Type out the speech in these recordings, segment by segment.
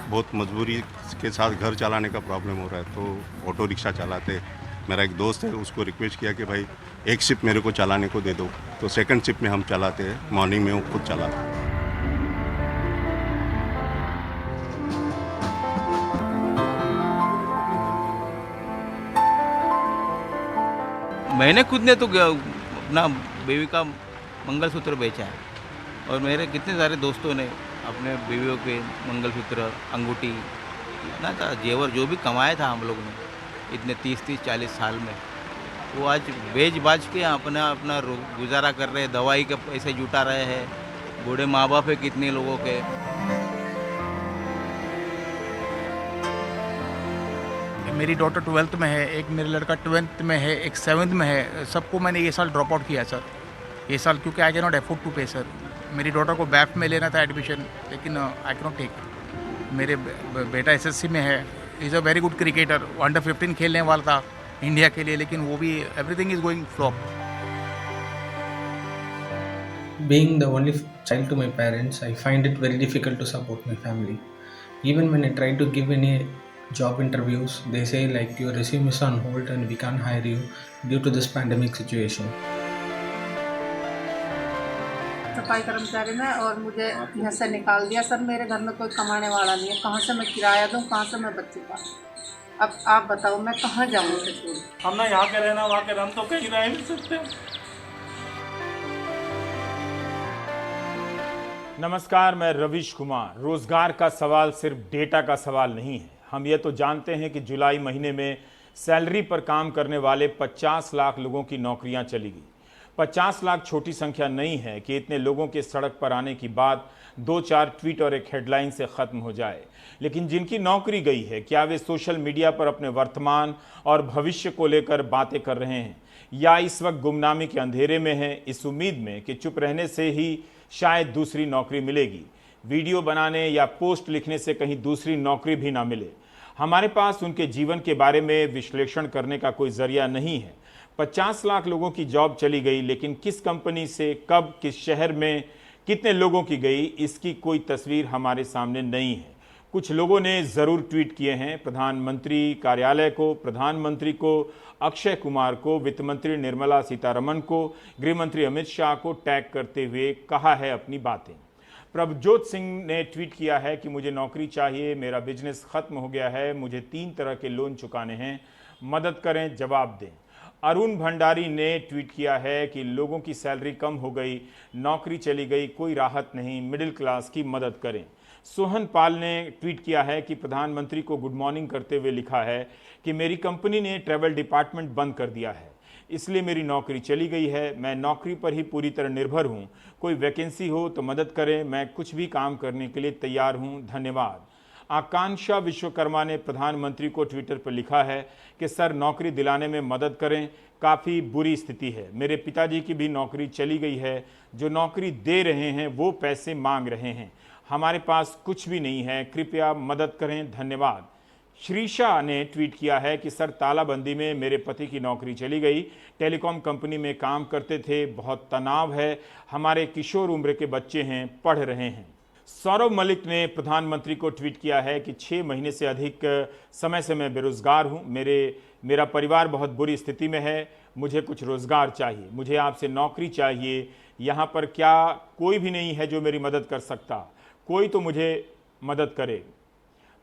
बहुत मजबूरी के साथ घर चलाने का प्रॉब्लम हो रहा है, तो ऑटो रिक्शा चलाते। मेरा एक दोस्त है, उसको रिक्वेस्ट किया कि भाई एक शिफ्ट मेरे को चलाने को दे दो, तो सेकंड शिफ्ट में हम चलाते हैं, मॉर्निंग में वो खुद चलाता है। मैंने खुद ने तो अपना बीवी का मंगलसूत्र बेचा है, और मेरे कितने सारे दोस्तों ने अपने बीवियों के मंगलसूत्र, अंगूठी, इतना था जेवर जो भी कमाया था हम लोग ने इतने 30-40 साल में, वो आज बेच बाच के अपना अपना गुजारा कर रहे हैं, दवाई के पैसे जुटा रहे हैं। बूढ़े माँ बाप है कितने लोगों के। मेरी डॉटर 12th में है, एक मेरा लड़का 12th में है, एक 7th में है। सबको मैंने ये साल ड्रॉप आउट किया सर, ये साल, क्योंकि I can not afford to pay sir. मेरी डॉटर को बैफ में लेना था एडमिशन, लेकिन आई कैन नॉट टेक। मेरे बेटा एसएससी में है, is a very good cricketer, under 15 खेलने वाला था इंडिया के लिए, लेकिन वो भी everything is going flop. Being the only child to my parents, I find it very difficult to support my family. Even when I try to give any job interviews, they say like your resume is on hold and we can't hire you due to this pandemic situation. सफाई कर्मचारी में, और मुझे यहाँ से निकाल दिया sir. मेरे घर में कोई कमाने वाला नहीं है, कहाँ से मैं किराया दूँ, कहाँ से मैं बच्चे पालूँ। अब आप बताओ मैं कहाँ जाऊँ उसे छोड़। हम ना यहाँ के रहना वहाँ के, हम तो कहीं रह नहीं सकते। नमस्कार, मैं रविश कुमार। रोजगार का सवाल सिर्फ डेटा का सवाल नहीं है। हम ये तो जानते हैं कि जुलाई महीने में सैलरी पर काम करने वाले 50 लाख लोगों की नौकरियां चली गई। 50 लाख छोटी संख्या नहीं है कि इतने लोगों के सड़क पर आने की बात 2-4 ट्वीट और एक हेडलाइन से खत्म हो जाए। लेकिन जिनकी नौकरी गई है, क्या वे सोशल मीडिया पर अपने वर्तमान और भविष्य को लेकर बातें कर रहे हैं, या इस वक्त गुमनामी के अंधेरे में हैं, इस उम्मीद में कि चुप रहने से ही शायद दूसरी नौकरी मिलेगी, वीडियो बनाने या पोस्ट लिखने से कहीं दूसरी नौकरी भी ना मिले। हमारे पास उनके जीवन के बारे में विश्लेषण करने का कोई जरिया नहीं है। 50 लाख लोगों की जॉब चली गई, लेकिन किस कंपनी से, कब, किस शहर में, कितने लोगों की गई, इसकी कोई तस्वीर हमारे सामने नहीं है। कुछ लोगों ने ज़रूर ट्वीट किए हैं, प्रधानमंत्री कार्यालय को, प्रधानमंत्री को, अक्षय कुमार को, वित्त मंत्री निर्मला सीतारमण को, गृह मंत्री अमित शाह को टैग करते हुए कहा है अपनी बातें। प्रभजोत सिंह ने ट्वीट किया है कि मुझे नौकरी चाहिए, मेरा बिजनेस खत्म हो गया है, मुझे 3 तरह के लोन चुकाने हैं, मदद करें, जवाब दें। अरुण भंडारी ने ट्वीट किया है कि लोगों की सैलरी कम हो गई, नौकरी चली गई, कोई राहत नहीं, मिडिल क्लास की मदद करें। सोहन पाल ने ट्वीट किया है कि प्रधानमंत्री को गुड मॉर्निंग करते हुए लिखा है कि मेरी कंपनी ने ट्रैवल डिपार्टमेंट बंद कर दिया है, इसलिए मेरी नौकरी चली गई है, मैं नौकरी पर ही पूरी तरह निर्भर हूं, कोई वैकेंसी हो तो मदद करें, मैं कुछ भी काम करने के लिए तैयार हूं, धन्यवाद। आकांक्षा विश्वकर्मा ने प्रधानमंत्री को ट्विटर पर लिखा है कि सर नौकरी दिलाने में मदद करें, काफ़ी बुरी स्थिति है, मेरे पिताजी की भी नौकरी चली गई है, जो नौकरी दे रहे हैं वो पैसे मांग रहे हैं, हमारे पास कुछ भी नहीं है, कृपया मदद करें, धन्यवाद। श्रीषा ने ट्वीट किया है कि सर तालाबंदी में मेरे पति की नौकरी चली गई, टेलीकॉम कंपनी में काम करते थे, बहुत तनाव है, हमारे किशोर उम्र के बच्चे हैं, पढ़ रहे हैं। सौरभ मलिक ने प्रधानमंत्री को ट्वीट किया है कि 6 महीने से अधिक समय से मैं बेरोजगार हूं, मेरा परिवार बहुत बुरी स्थिति में है, मुझे कुछ रोजगार चाहिए, मुझे आपसे नौकरी चाहिए, यहाँ पर क्या कोई भी नहीं है जो मेरी मदद कर सकता, कोई तो मुझे मदद करे।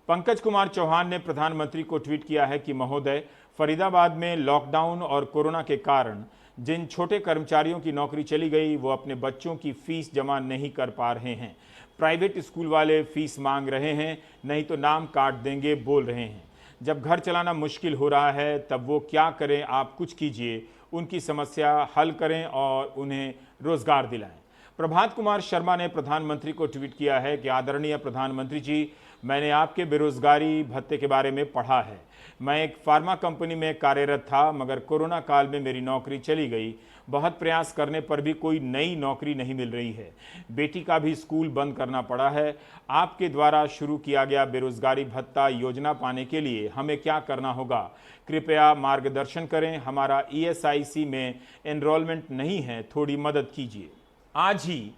पंकज कुमार चौहान ने प्रधानमंत्री को ट्वीट किया है कि महोदय, फरीदाबाद में लॉकडाउन और कोरोना के कारण जिन छोटे कर्मचारियों की नौकरी चली गई वो अपने बच्चों की फीस जमा नहीं कर पा रहे हैं, प्राइवेट स्कूल वाले फीस मांग रहे हैं, नहीं तो नाम काट देंगे बोल रहे हैं। जब घर चलाना मुश्किल हो रहा है तब वो क्या करें, आप कुछ कीजिए, उनकी समस्या हल करें और उन्हें रोजगार दिलाएं। प्रभात कुमार शर्मा ने प्रधानमंत्री को ट्वीट किया है कि आदरणीय प्रधानमंत्री जी, मैंने आपके बेरोजगारी भत्ते के बारे में पढ़ा है, मैं एक फार्मा कंपनी में कार्यरत था, मगर कोरोना काल में मेरी नौकरी चली गई, बहुत प्रयास करने पर भी कोई नई नौकरी नहीं मिल रही है, बेटी का भी स्कूल बंद करना पड़ा है, आपके द्वारा शुरू किया गया बेरोजगारी भत्ता योजना पाने के लिए हमें क्या करना होगा, कृपया मार्गदर्शन करें, हमारा ESIC में एनरोलमेंट नहीं है, थोड़ी मदद कीजिए। आज ही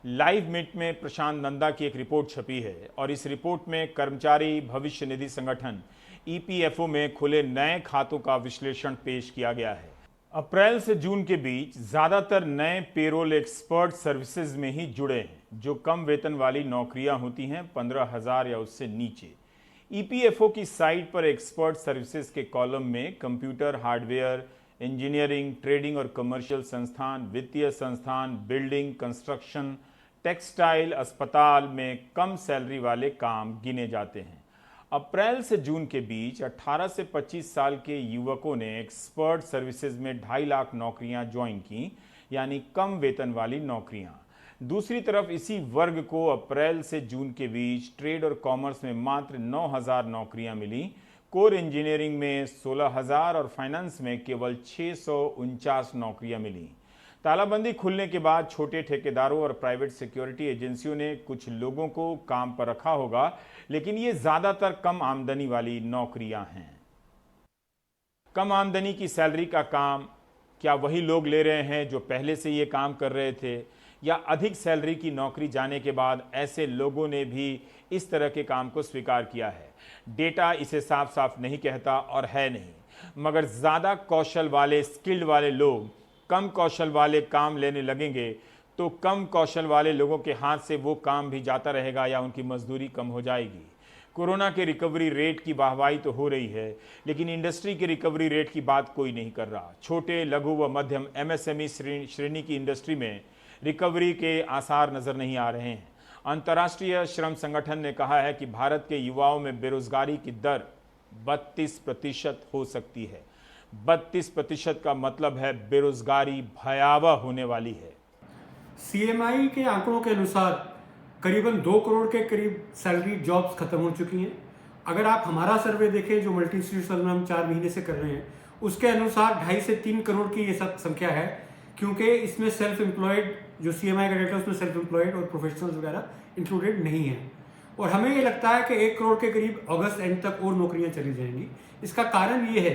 लाइव मिनट में प्रशांत नंदा की एक रिपोर्ट छपी है और इस रिपोर्ट में कर्मचारी भविष्य निधि संगठन ईपीएफओ में खुले नए खातों का विश्लेषण पेश किया गया है। अप्रैल से जून के बीच ज्यादातर नए पेरोल एक्सपर्ट सर्विसेज में ही जुड़े हैं, जो कम वेतन वाली नौकरियां होती हैं 15,000 या उससे नीचे। ईपीएफओ की साइट पर एक्सपर्ट सर्विसेज के कॉलम में कंप्यूटर, हार्डवेयर, इंजीनियरिंग, ट्रेडिंग और कमर्शियल संस्थान, वित्तीय संस्थान, बिल्डिंग, कंस्ट्रक्शन, टेक्सटाइल, अस्पताल में कम सैलरी वाले काम गिने जाते हैं। अप्रैल से जून के बीच 18 से 25 साल के युवकों ने एक्सपर्ट सर्विसेज में 2.5 लाख नौकरियां ज्वाइन की, यानी कम वेतन वाली नौकरियां। दूसरी तरफ इसी वर्ग को अप्रैल से जून के बीच ट्रेड और कॉमर्स में मात्र 9,000 नौकरियां मिली, कोर इंजीनियरिंग में 16,000 और फाइनेंस में केवल 649 नौकरियां मिली। तालाबंदी खुलने के बाद छोटे ठेकेदारों और प्राइवेट सिक्योरिटी एजेंसियों ने कुछ लोगों को काम पर रखा होगा, लेकिन ये ज्यादातर कम आमदनी वाली नौकरियां हैं। कम आमदनी की सैलरी का काम क्या वही लोग ले रहे हैं जो पहले से ये काम कर रहे थे, या अधिक सैलरी की नौकरी जाने के बाद ऐसे लोगों ने भी इस तरह के काम को स्वीकार किया है? डेटा इसे साफ साफ नहीं कहता और है नहीं, मगर ज्यादा कौशल वाले, स्किल्ड वाले लोग कम कौशल वाले काम लेने लगेंगे तो कम कौशल वाले लोगों के हाथ से वो काम भी जाता रहेगा या उनकी मजदूरी कम हो जाएगी। कोरोना के रिकवरी रेट की वाहवाही तो हो रही है, लेकिन इंडस्ट्री के रिकवरी रेट की बात कोई नहीं कर रहा। छोटे, लघु व मध्यम एमएसएमई श्रेणी की इंडस्ट्री में रिकवरी के आसार नजर नहीं आ रहे हैं। अंतर्राष्ट्रीय श्रम संगठन ने कहा है कि भारत के युवाओं में बेरोजगारी की दर 32% हो सकती है। 32% का मतलब है बेरोजगारी भयावह होने वाली है। सीएमआई के आंकड़ों के अनुसार करीबन 2 करोड़ के करीब सैलरी जॉब्स खत्म हो चुकी हैं। अगर आप हमारा सर्वे देखें जो मल्टी इंस्टीट्यूशनल में हम 4 महीने से कर रहे हैं, उसके अनुसार 2.5 से 3 करोड़ की ये सब संख्या है, क्योंकि इसमें सेल्फ एम्प्लॉयड जो सीएमआई का डेटा उसमें सेल्फ एम्प्लॉयड और प्रोफेशनल्स वगैरह इंक्लूडेड नहीं है। और हमें ये लगता है कि 1 करोड़ के करीब अगस्त एंड तक और नौकरियां चली जाएंगी। इसका कारण ये है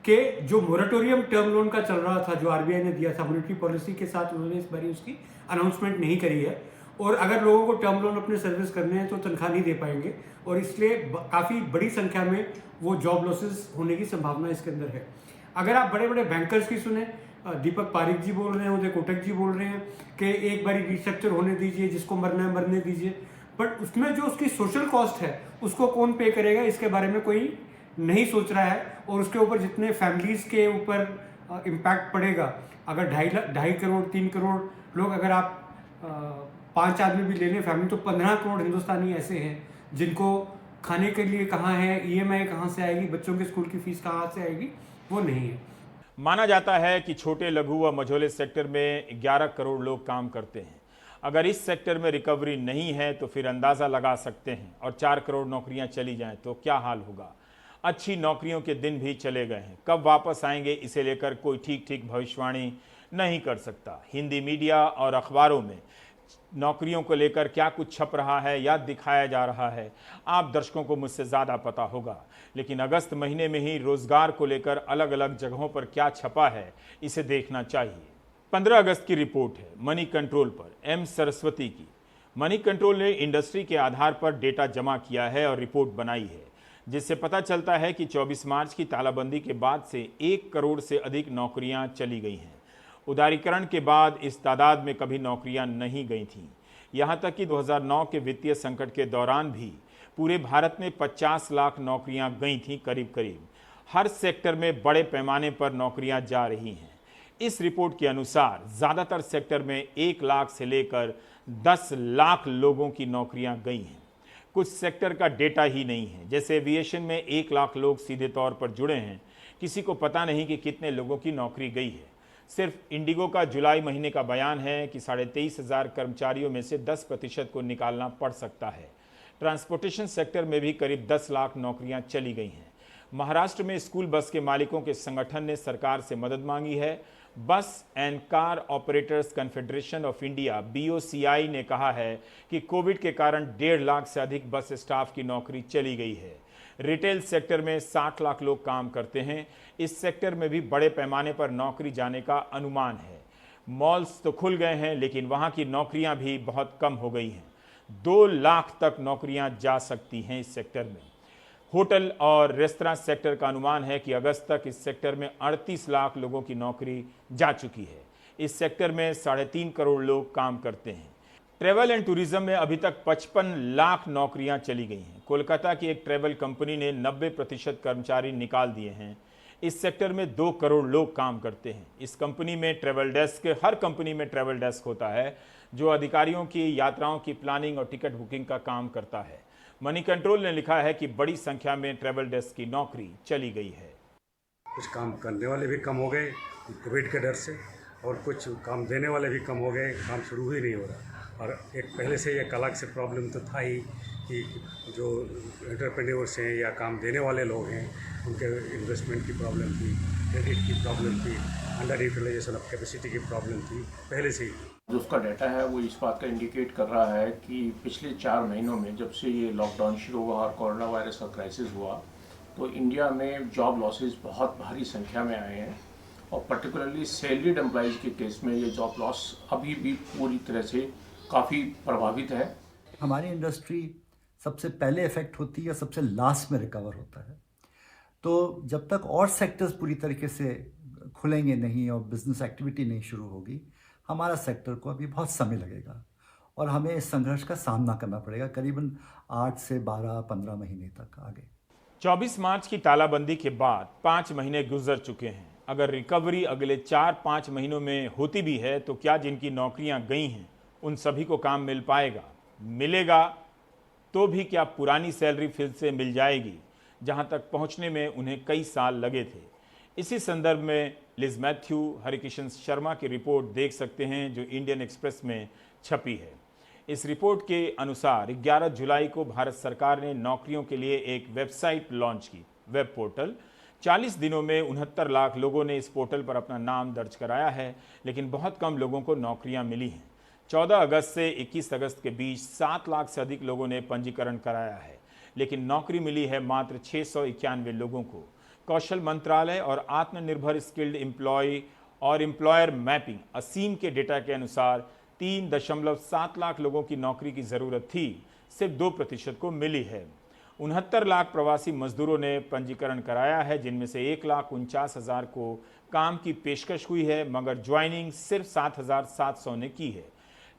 कि जो मोरेटोरियम टर्म लोन का चल रहा था, जो आरबीआई ने दिया था मॉनेटरी पॉलिसी के साथ, उन्होंने इस बार उसकी अनाउंसमेंट नहीं करी है। और अगर लोगों को टर्म लोन अपने सर्विस करने हैं तो तनख्वाह नहीं दे पाएंगे, और इसलिए काफ़ी बड़ी संख्या में वो जॉब लॉसेस होने की संभावना इसके अंदर है। अगर आप बड़े बड़े बैंकर्स की सुने, दीपक पारिक जी बोल रहे हैं, उदय कोटक जी बोल रहे हैं कि एक बारी रिस्ट्रक्चर होने दीजिए, जिसको मरना है मरने दीजिए, बट उसमें जो उसकी सोशल कॉस्ट है उसको कौन पे करेगा, इसके बारे में कोई नहीं सोच रहा है। और उसके ऊपर जितने फैमिलीज़ के ऊपर इम्पैक्ट पड़ेगा, अगर 2.5 करोड़ 3 करोड़ लोग, अगर आप 5 आदमी भी ले लें फैमिली, तो 15 करोड़ हिंदुस्तानी ऐसे हैं जिनको खाने के लिए कहाँ है, ईएमआई कहाँ से आएगी, बच्चों के स्कूल की फीस कहाँ से आएगी, वो नहीं है। माना जाता है कि छोटे, लघु व मझोले सेक्टर में 11 करोड़ लोग काम करते हैं। अगर इस सेक्टर में रिकवरी नहीं है तो फिर अंदाज़ा लगा सकते हैं, और 4 करोड़ नौकरियां चली जाएं तो क्या हाल होगा। अच्छी नौकरियों के दिन भी चले गए हैं, कब वापस आएंगे इसे लेकर कोई ठीक भविष्यवाणी नहीं कर सकता। हिंदी मीडिया और अखबारों में नौकरियों को लेकर क्या कुछ छप रहा है या दिखाया जा रहा है, आप दर्शकों को मुझसे ज़्यादा पता होगा, लेकिन अगस्त महीने में ही रोजगार को लेकर अलग अलग जगहों पर क्या छपा है इसे देखना चाहिए। 15 अगस्त की रिपोर्ट है मनी कंट्रोल पर, एम सरस्वती की। मनी कंट्रोल ने इंडस्ट्री के आधार पर डेटा जमा किया है और रिपोर्ट बनाई है, जिससे पता चलता है कि 24 मार्च की तालाबंदी के बाद से 1 करोड़ से अधिक नौकरियां चली गई हैं। उदारीकरण के बाद इस तादाद में कभी नौकरियां नहीं गई थीं। यहां तक कि 2009 के वित्तीय संकट के दौरान भी पूरे भारत में 50 लाख नौकरियां गई थीं करीब। हर सेक्टर में बड़े पैमाने पर नौकरियां जा रही हैं। इस रिपोर्ट के अनुसार ज़्यादातर सेक्टर में 1 लाख से लेकर 10 लाख लोगों की नौकरियां गई हैं। कुछ सेक्टर का डेटा ही नहीं है, जैसे एविएशन में 1 लाख लोग सीधे तौर पर जुड़े हैं, किसी को पता नहीं कि कितने लोगों की नौकरी गई है। सिर्फ इंडिगो का जुलाई महीने का बयान है कि 23,500 कर्मचारियों में से 10% को निकालना पड़ सकता है। ट्रांसपोर्टेशन सेक्टर में भी करीब 10 लाख नौकरियां चली गई हैं। महाराष्ट्र में स्कूल बस के मालिकों के संगठन ने सरकार से मदद मांगी है। बस and car operators confederation of India BOCI ने कहा है कि कोविड के कारण 1.5 लाख से अधिक बस स्टाफ की नौकरी चली गई है। रिटेल सेक्टर में 60 लाख लोग काम करते हैं। इस सेक्टर में भी बड़े पैमाने पर नौकरी जाने का अनुमान है। मॉल्स तो खुल गए हैं, लेकिन वहाँ की नौकरियाँ भी बहुत कम हो गई हैं। 2 लाख तक नौकरियाँ जा सकती हैं इस सेक्टर में। होटल और रेस्तरां सेक्टर का अनुमान है कि अगस्त तक इस सेक्टर में 38 लाख लोगों की नौकरी जा चुकी है। इस सेक्टर में 3.5 करोड़ लोग काम करते हैं। ट्रैवल एंड टूरिज्म में अभी तक 55 लाख नौकरियां चली गई हैं। कोलकाता की एक ट्रैवल कंपनी ने 90% कर्मचारी निकाल दिए हैं। इस सेक्टर में 2 करोड़ लोग काम करते हैं। इस कंपनी में ट्रैवल डेस्क, हर कंपनी में ट्रैवल डेस्क होता है जो अधिकारियों की यात्राओं की प्लानिंग और टिकट बुकिंग का काम करता है। मनी कंट्रोल ने लिखा है कि बड़ी संख्या में ट्रैवल डेस्क की नौकरी चली गई है। कुछ काम करने वाले भी कम हो गए कोविड के डर से, और कुछ काम देने वाले भी कम हो गए, काम शुरू ही नहीं हो रहा। और एक पहले से एक अलग से प्रॉब्लम तो था ही कि जो एंटरप्रेन्योर्स हैं या काम देने वाले लोग हैं उनके इन्वेस्टमेंट की प्रॉब्लम थी, क्रेडिट की प्रॉब्लम थी, अंडर यूटिलाइजेशन ऑफ कैपेसिटी की प्रॉब्लम थी पहले से ही। जो उसका डाटा है वो इस बात का इंडिकेट कर रहा है कि पिछले 4 महीनों में जब से ये लॉकडाउन शुरू हुआ और कोरोना वायरस का क्राइसिस हुआ तो इंडिया में जॉब लॉसेस बहुत भारी संख्या में आए हैं, और पर्टिकुलरली सैलरीड एम्प्लॉयज़ के केस में ये जॉब लॉस अभी भी पूरी तरह से काफ़ी प्रभावित है। हमारी इंडस्ट्री सबसे पहले इफेक्ट होती है, सबसे लास्ट में रिकवर होता है। तो जब तक और सेक्टर्स पूरी तरीके से खुलेंगे नहीं और बिजनेस एक्टिविटी नहीं शुरू होगी, हमारा सेक्टर को अभी बहुत समय लगेगा और हमें इस संघर्ष का सामना करना पड़ेगा करीबन 8 से 12-15 महीने तक आगे। 24 मार्च की तालाबंदी के बाद 5 महीने गुजर चुके हैं। अगर रिकवरी अगले 4-5 महीनों में होती भी है तो क्या जिनकी नौकरियां गई हैं उन सभी को काम मिल पाएगा? मिलेगा तो भी क्या पुरानी सैलरी फिर से मिल जाएगी जहां तक पहुंचने में उन्हें कई साल लगे थे? इसी संदर्भ में लिज मैथ्यू, हरिकिशन शर्मा की रिपोर्ट देख सकते हैं जो इंडियन एक्सप्रेस में छपी है। इस रिपोर्ट के अनुसार 11 जुलाई को भारत सरकार ने नौकरियों के लिए एक वेबसाइट लॉन्च की, वेब पोर्टल। 40 दिनों में 69 लाख लोगों ने इस पोर्टल पर अपना नाम दर्ज कराया है, लेकिन बहुत कम लोगों को नौकरियां मिली हैं। 14 अगस्त से 21 अगस्त के बीच 7 लाख से अधिक लोगों ने पंजीकरण कराया है, लेकिन नौकरी मिली है मात्र 691 लोगों को। कौशल मंत्रालय और आत्मनिर्भर स्किल्ड एम्प्लॉय और एम्प्लॉयर मैपिंग असीम के डेटा के अनुसार 3.7 लाख लोगों की नौकरी की ज़रूरत थी, सिर्फ 2% को मिली है। 69 लाख प्रवासी मजदूरों ने पंजीकरण कराया है, जिनमें से 1,49,000 को काम की पेशकश हुई है, मगर ज्वाइनिंग सिर्फ 7,700 ने की है।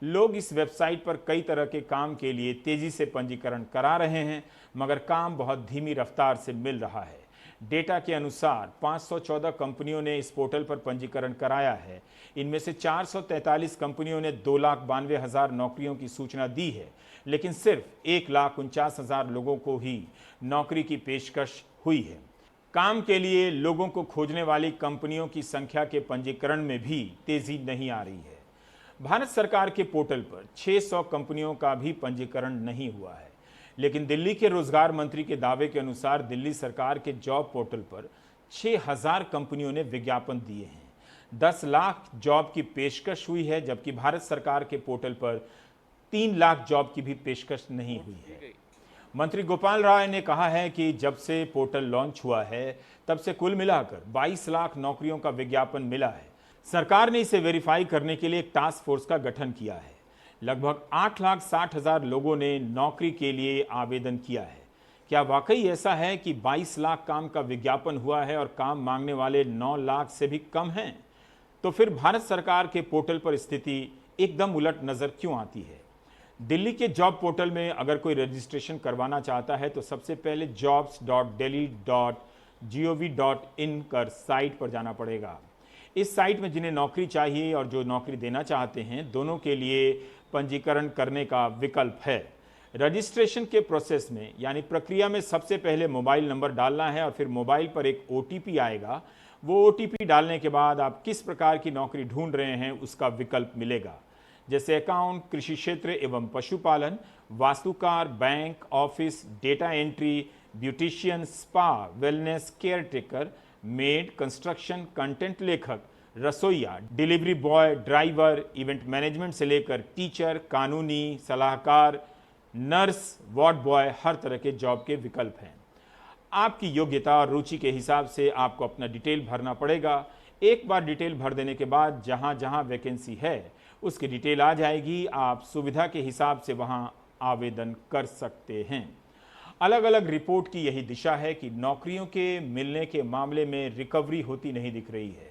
लोग इस वेबसाइट पर कई तरह के काम के लिए तेजी से पंजीकरण करा रहे हैं, मगर काम बहुत धीमी रफ्तार से मिल रहा है। डेटा के अनुसार 514 कंपनियों ने इस पोर्टल पर पंजीकरण कराया है। इनमें से 443 कंपनियों ने 2,92,000 नौकरियों की सूचना दी है, लेकिन सिर्फ 1,49,000 लोगों को ही नौकरी की पेशकश हुई है। काम के लिए लोगों को खोजने वाली कंपनियों की संख्या के पंजीकरण में भी तेजी नहीं आ रही है। भारत सरकार के पोर्टल पर 600 कंपनियों का भी पंजीकरण नहीं हुआ है, लेकिन दिल्ली के रोजगार मंत्री के दावे के अनुसार दिल्ली सरकार के जॉब पोर्टल पर 6,000 कंपनियों ने विज्ञापन दिए हैं। 10 लाख जॉब की पेशकश हुई है, जबकि भारत सरकार के पोर्टल पर 3 लाख जॉब की भी पेशकश नहीं हुई है। मंत्री गोपाल राय ने कहा है कि जब से पोर्टल लॉन्च हुआ है तब से कुल मिलाकर 22 लाख नौकरियों का विज्ञापन मिला है। सरकार ने इसे वेरीफाई करने के लिए एक टास्क फोर्स का गठन किया है। लगभग 8,60,000 लोगों ने नौकरी के लिए आवेदन किया है। क्या वाकई ऐसा है कि 22 लाख काम का विज्ञापन हुआ है और काम मांगने वाले 9 लाख से भी कम हैं? तो फिर भारत सरकार के पोर्टल पर स्थिति एकदम उलट नजर क्यों आती है? दिल्ली के जॉब पोर्टल में अगर कोई रजिस्ट्रेशन करवाना चाहता है तो सबसे पहले jobs.delhi.gov.in कर साइट पर जाना पड़ेगा। इस साइट में जिन्हें नौकरी चाहिए और जो नौकरी देना चाहते हैं, दोनों के लिए पंजीकरण करने का विकल्प है। रजिस्ट्रेशन के प्रोसेस में यानी प्रक्रिया में सबसे पहले मोबाइल नंबर डालना है और फिर मोबाइल पर एक OTP आएगा। वो OTP डालने के बाद आप किस प्रकार की नौकरी ढूंढ रहे हैं उसका विकल्प मिलेगा, जैसे अकाउंट, कृषि क्षेत्र एवं पशुपालन, वास्तुकार, bank, office, data entry, beautician, spa, wellness, care taker, made, construction, content लेखक, रसोइया, delivery boy, driver, event management से लेकर टीचर, कानूनी सलाहकार, नर्स, वार्ड बॉय, हर तरह के जॉब के विकल्प हैं। आपकी योग्यता और रुचि के हिसाब से आपको अपना डिटेल भरना पड़ेगा। एक बार डिटेल भर देने के बाद जहां जहां वैकेंसी है उसकी डिटेल आ जाएगी। आप सुविधा के हिसाब से वहां आवेदन कर सकते हैं। अलग अलग रिपोर्ट की यही दिशा है कि नौकरियों के मिलने के मामले में रिकवरी होती नहीं दिख रही है,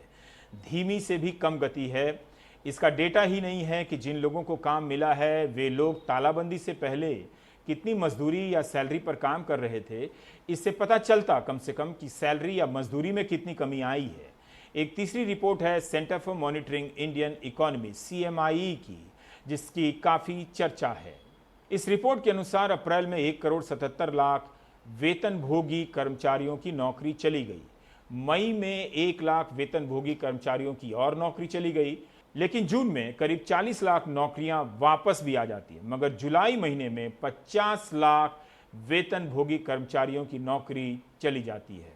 धीमी से भी कम गति है। इसका डेटा ही नहीं है कि जिन लोगों को काम मिला है वे लोग तालाबंदी से पहले कितनी मजदूरी या सैलरी पर काम कर रहे थे। इससे पता चलता कम से कम कि सैलरी या मजदूरी में कितनी कमी आई है। एक तीसरी रिपोर्ट है centre for monitoring Indian economy CMIE की, जिसकी काफ़ी चर्चा है। इस रिपोर्ट के अनुसार अप्रैल में 1,77,00,000 वेतनभोगी कर्मचारियों की नौकरी चली गई। मई में 1 लाख वेतनभोगी कर्मचारियों की और नौकरी चली गई, लेकिन जून में करीब 40 लाख नौकरियां वापस भी आ जाती हैं। मगर जुलाई महीने में 50 लाख वेतनभोगी कर्मचारियों की नौकरी चली जाती है।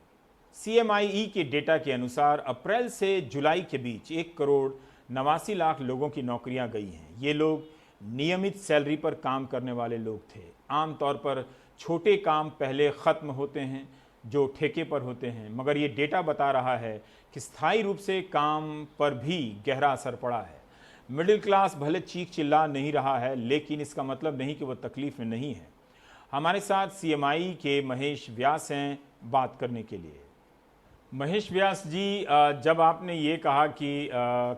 CMIE के डेटा के अनुसार अप्रैल से जुलाई के बीच 1,89,00,000 लोगों की नौकरियां गई हैं। ये लोग नियमित सैलरी पर काम करने वाले लोग थे। आमतौर पर छोटे काम पहले ख़त्म होते हैं जो ठेके पर होते हैं, मगर ये डेटा बता रहा है कि स्थायी रूप से काम पर भी गहरा असर पड़ा है। मिडिल क्लास भले चीख चिल्ला नहीं रहा है, लेकिन इसका मतलब नहीं कि वह तकलीफ में नहीं है। हमारे साथ CMIE के महेश व्यास हैं बात करने के लिए। महेश व्यास जी, जब आपने ये कहा कि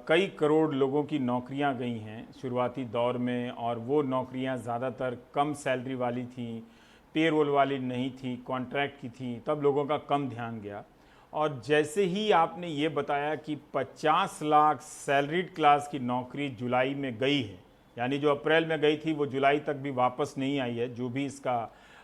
कई करोड़ लोगों की नौकरियां गई हैं शुरुआती दौर में, और वो नौकरियां ज़्यादातर कम सैलरी वाली थी, पेरोल वाली नहीं थी, कॉन्ट्रैक्ट की थी, तब लोगों का कम ध्यान गया। और जैसे ही आपने ये बताया कि 50 लाख सैलरीड क्लास की नौकरी जुलाई में गई है, यानी जो अप्रैल में गई थी वो जुलाई तक भी वापस नहीं आई है, जो भी इसका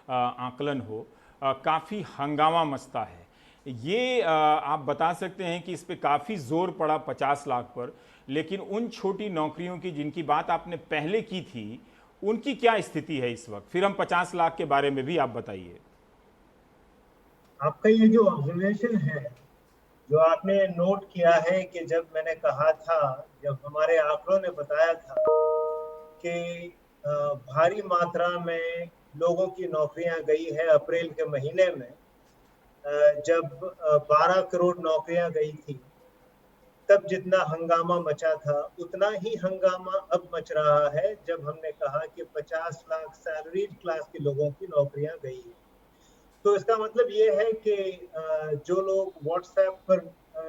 आकलन हो, काफ़ी हंगामा मचता है। ये आप बता सकते हैं कि इस पे काफ़ी ज़ोर पड़ा 50 लाख पर, लेकिन उन छोटी नौकरियों की जिनकी बात आपने पहले की थी, उनकी क्या स्थिति है इस वक्त? फिर हम 50 लाख के बारे में भी आप बताइए। आपका ये जो ऑब्जर्वेशन है, जो आपने नोट किया है कि जब मैंने कहा था, जब हमारे आंकड़ों ने बताया था कि भारी मात्रा में लोगों की नौकरियां गई है अप्रैल के महीने में, जब 12 करोड़ नौकरियां गई थी, तब जितना हंगामा मचा था उतना ही हंगामा अब मच रहा है जब हमने कहा कि 50 लाख सैलरीड क्लास के लोगों की नौकरियां गई है। तो इसका मतलब ये है कि जो लोग व्हाट्सएप पर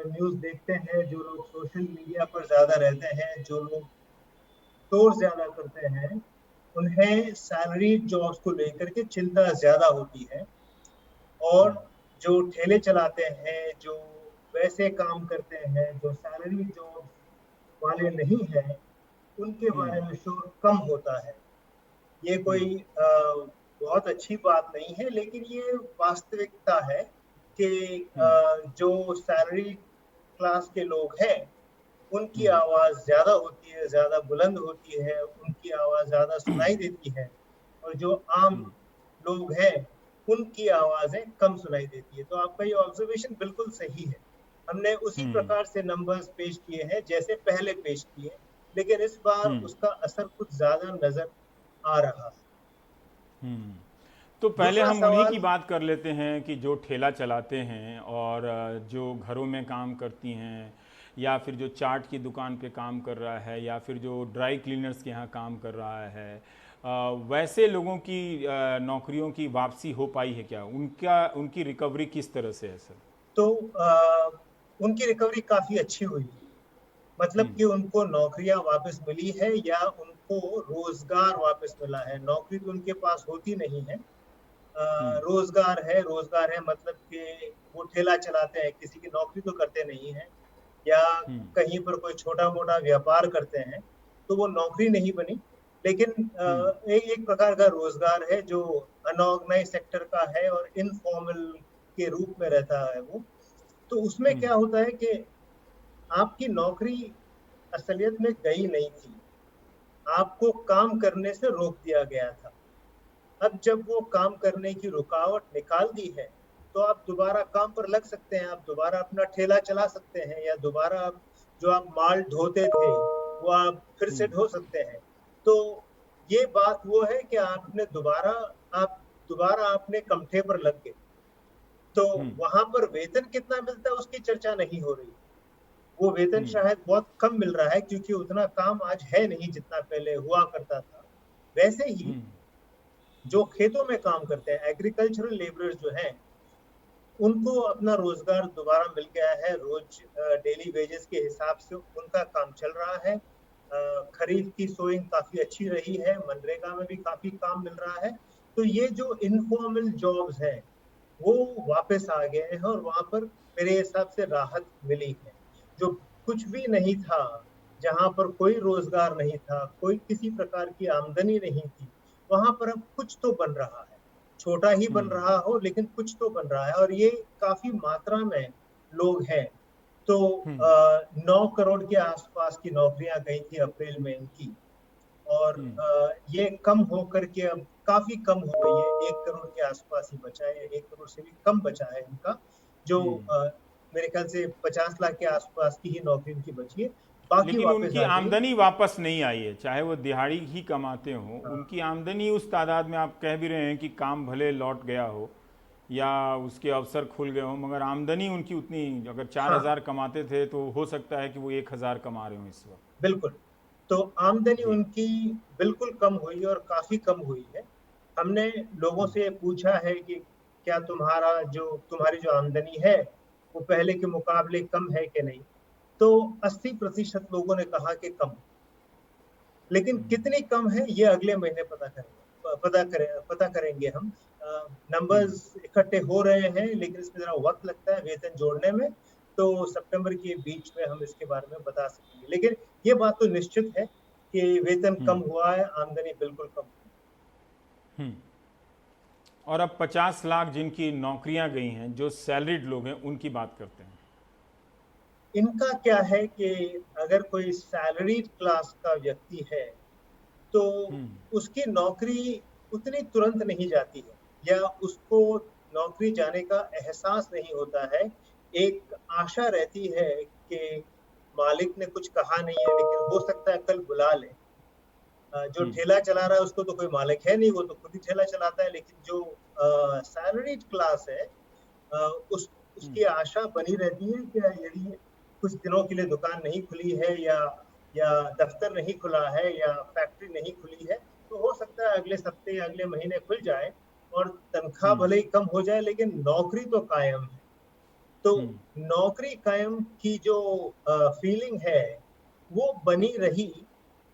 न्यूज़ देखते हैं, जो लोग सोशल मीडिया पर ज़्यादा रहते हैं, जो लोग स्टोर ज़्यादा करते हैं, उन्हें सैलरीड जॉब्स को लेकर के चिंता ज़्यादा होती है। और जो ठेले चलाते हैं, जो वैसे काम करते हैं, जो सैलरी जॉब्स वाले नहीं हैं, उनके बारे में शोर कम होता है। ये कोई बहुत अच्छी बात नहीं है, लेकिन ये वास्तविकता है कि जो सैलरी क्लास के लोग हैं, उनकी आवाज़ ज़्यादा होती है, ज़्यादा बुलंद होती है, उनकी आवाज़ ज़्यादा सुनाई देती है, और जो आम लोग हैं उनकी आवाज़ें कम सुनाई देती है। तो आपका ये ऑब्जर्वेशन बिल्कुल सही है। हमने उसी प्रकार से नंबर्स पेश किए हैं जैसे पहले पेश किए, लेकिन इस बार उसका असर कुछ ज़्यादा नज़र आ रहा है। तो पहले हम उन्हीं की बात कर लेते हैं कि जो ठेला चलाते हैं और जो घरों में काम करती हैं, या फिर जो चाट की दुकान पे काम कर रहा है, या फिर जो ड्राई क्लीनर्स के यहाँ काम कर रहा है, वैसे लोगों की नौकरियों की वापसी हो पाई है क्या? उनकी रिकवरी किस तरह से है सर? तो उनकी रिकवरी काफ़ी अच्छी हुई है। मतलब कि उनको नौकरियां वापस मिली है या उनको रोजगार वापस मिला है। नौकरी तो उनके पास होती नहीं है, रोजगार है मतलब कि वो ठेला चलाते हैं, किसी की नौकरी तो करते नहीं हैं, या कहीं पर कोई छोटा मोटा व्यापार करते हैं, तो वो नौकरी नहीं बनी, लेकिन एक प्रकार का रोजगार है जो अनऑर्गेनाइज सेक्टर का है और इनफॉर्मल के रूप में रहता है वो। तो उसमें क्या होता है कि आपकी नौकरी असलियत में गई नहीं थी, आपको काम करने से रोक दिया गया था। अब जब वो काम करने की रुकावट निकाल दी है, तो आप दोबारा काम पर लग सकते हैं, आप दोबारा अपना ठेला चला सकते हैं, या दोबारा जो आप माल ढोते थे वो आप फिर से ढो सकते हैं। तो ये बात वो है कि आप दोबारा अपने कमठे पर लग गए। तो वहां पर वेतन कितना मिलता है उसकी चर्चा नहीं हो रही, वो वेतन शायद बहुत कम मिल रहा है क्योंकि उतना काम आज है नहीं जितना पहले हुआ करता था। वैसे ही जो खेतों में काम करते हैं, एग्रीकल्चरल लेबरर्स जो हैं, उनको अपना रोजगार दोबारा मिल गया है। रोज डेली वेजेस के हिसाब से उनका काम चल रहा है। खरीफ की सोइंग काफी अच्छी रही है, मनरेगा में भी काफी काम मिल रहा है। तो ये जो इनफॉर्मल जॉब्स हैं वो वापस आ गए हैं और वहां पर मेरे हिसाब से राहत मिली है। जो कुछ भी नहीं था, जहां पर कोई रोजगार नहीं था, कोई किसी प्रकार की आमदनी नहीं थी, वहां पर अब कुछ तो बन रहा है। छोटा ही बन रहा हो लेकिन कुछ तो बन रहा है और ये काफी मात्रा में लोग हैं। तो 9 करोड़ के आसपास की नौकरियां गई थी अप्रैल में इनकी, और ये कम होकर के अब काफी कम हो गई है। 1 करोड़ के आसपास ही बचा है, 1 करोड़ से भी कम बचा है इनका, जो मेरे ख्याल से 50 लाख के आसपास की ही नौकरी इनकी बची है। बाकी लेकिन वापस उनकी आ गई। आमदनी वापस नहीं आई है, चाहे वो दिहाड़ी ही कमाते हो। उनकी आमदनी उस तादाद में, आप कह भी रहे हैं कि काम भले लौट गया हो या उसके अवसर खुल गए हो, मगर आमदनी उनकी उतनी, अगर 4,000 कमाते थे तो हो सकता है कि वो 1,000 कमा रहे हो इस वक्त। बिल्कुल। तो आमदनी उनकी बिल्कुल कम हुई और काफी कम हुई है। हमने लोगों से पूछा है कि क्या तुम्हारी जो आमदनी है वो पहले के मुकाबले कम है कि नहीं, तो 80% लोगों ने कहा कि कम। लेकिन कितनी कम है ये अगले महीने पता करेंगे हम। नंबर्स इकट्ठे हो रहे हैं लेकिन इसमें जरा वक्त लगता है वेतन जोड़ने में, तो सितंबर के बीच में हम इसके बारे में बता सकेंगे। लेकिन ये बात तो निश्चित है कि वेतन कम हुआ है, आमदनी बिल्कुल कम हुई है। और अब 50 लाख जिनकी नौकरियां गई हैं, जो सैलरीड लोग हैं, उनकी बात करते हैं। इनका क्या है कि अगर कोई सैलरीड क्लास का व्यक्ति है तो उसकी नौकरी उतनी तुरंत नहीं जाती है, या उसको नौकरी जाने का एहसास नहीं होता है। एक आशा रहती है कि मालिक ने कुछ कहा नहीं है लेकिन हो सकता है कल बुला ले। जो ठेला चला रहा है उसको तो कोई मालिक है नहीं, वो तो खुद ही ठेला चलाता है। लेकिन जो सैलरीड क्लास है उसकी आशा बनी रहती है कि यदि कुछ दिनों के लिए दुकान नहीं खुली है या दफ्तर नहीं खुला है या फैक्ट्री नहीं खुली है, तो हो सकता है अगले हफ्ते या अगले महीने खुल जाए और तनख्वाह भले ही कम हो जाए लेकिन नौकरी तो कायम है। तो नौकरी कायम की जो फीलिंग है वो बनी रही